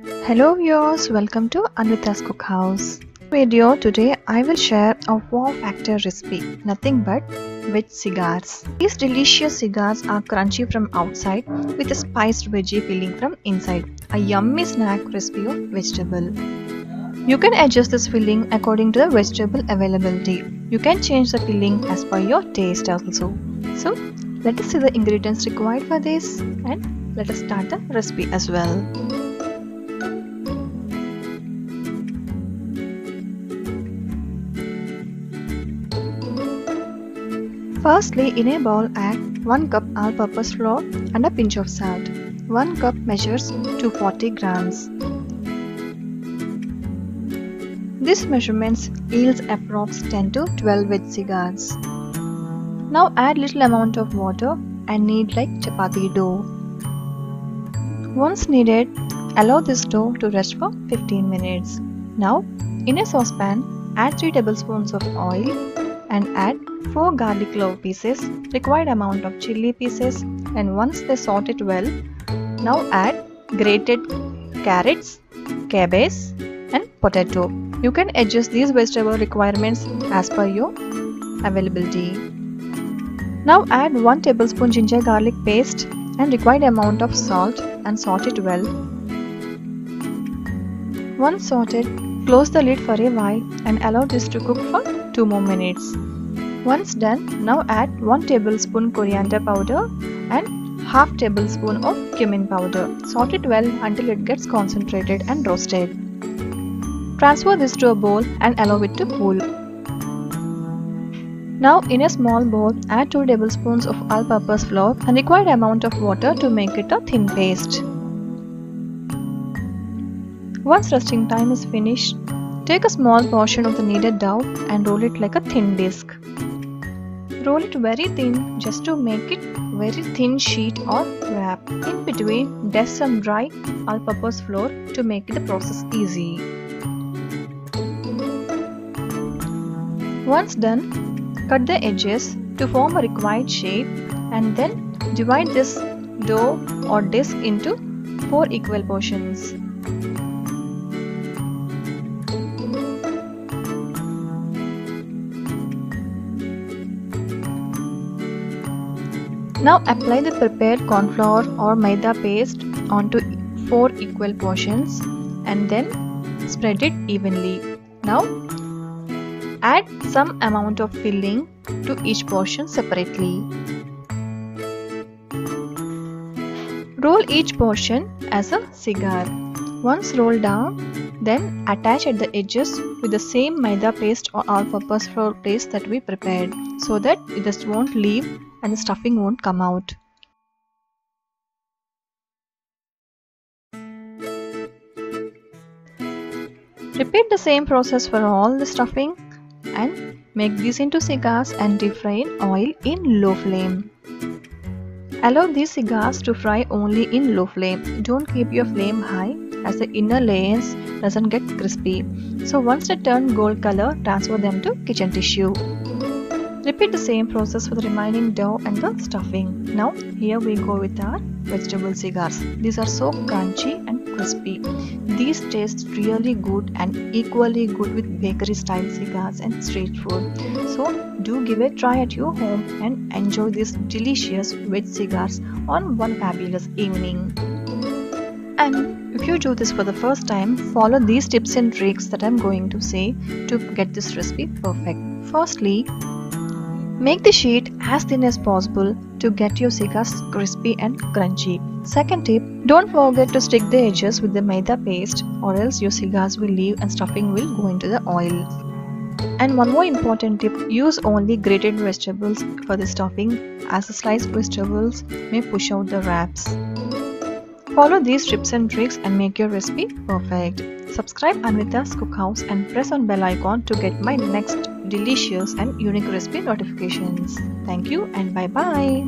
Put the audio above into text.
Hello viewers, welcome to Anvita's Cookhouse. Video today I will share a wow factor recipe, nothing but veg cigars. These delicious cigars are crunchy from outside with a spiced veggie filling from inside, a yummy snack recipe of vegetable. You can adjust this filling according to the vegetable availability. You can change the filling as per your taste also. So let us see the ingredients required for this and let us start the recipe as well. Firstly, in a bowl add 1 cup all-purpose flour and a pinch of salt. 1 cup measures 240 grams. This measurements yields approx 10 to 12 veg cigars. Now add little amount of water and knead like chapati dough. Once kneaded, allow this dough to rest for 15 minutes. Now in a saucepan, add 3 tablespoons of oil and add 4 garlic clove pieces, required amount of chili pieces, and once they saute it well, now add grated carrots, cabbage and potato. You can adjust these vegetable requirements as per your availability. Now add 1 tablespoon ginger garlic paste and required amount of salt and saute it well. Once sauteed, close the lid for a while and allow this to cook for 2 more minutes. Once done, now add 1 tablespoon coriander powder and half tablespoon of cumin powder. Saute it well until it gets concentrated and roasted. Transfer this to a bowl and allow it to cool. Now in a small bowl, add 2 tablespoons of all-purpose flour and required amount of water to make it a thin paste. Once roasting time is finished, take a small portion of the kneaded dough and roll it like a thin disc. Roll it very thin just to make it very thin sheet or wrap. In between, dust some dry all-purpose flour to make the process easy. Once done, cut the edges to form a required shape and then divide this dough or disc into 4 equal portions. Now apply the prepared corn flour or maida paste onto 4 equal portions and then spread it evenly. Now add some amount of filling to each portion separately. Roll each portion as a cigar. Once rolled down, then attach at the edges with the same maida paste or all-purpose flour paste that we prepared so that it just won't leave and the stuffing won't come out. Repeat the same process for all the stuffing and make these into cigars and deep fry in oil in low flame. Allow these cigars to fry only in low flame. Don't keep your flame high as the inner layers doesn't get crispy. So once they turn gold color, transfer them to kitchen tissue. Repeat the same process for the remaining dough and the stuffing. Now here we go with our vegetable cigars. These are so crunchy and crispy. These taste really good and equally good with bakery style cigars and street food. So do give a try at your home and enjoy these delicious veg cigars on one fabulous evening. And if you do this for the first time, follow these tips and tricks that I'm going to say to get this recipe perfect. Firstly, make the sheet as thin as possible to get your cigars crispy and crunchy. Second tip, don't forget to stick the edges with the maida paste or else your cigars will leave and stuffing will go into the oil. And one more important tip, use only grated vegetables for the stuffing as the sliced vegetables may push out the wraps. Follow these tips and tricks and make your recipe perfect. Subscribe Anvita's Cookhouse and press on bell icon to get my next delicious and unique recipe notifications. Thank you and bye bye.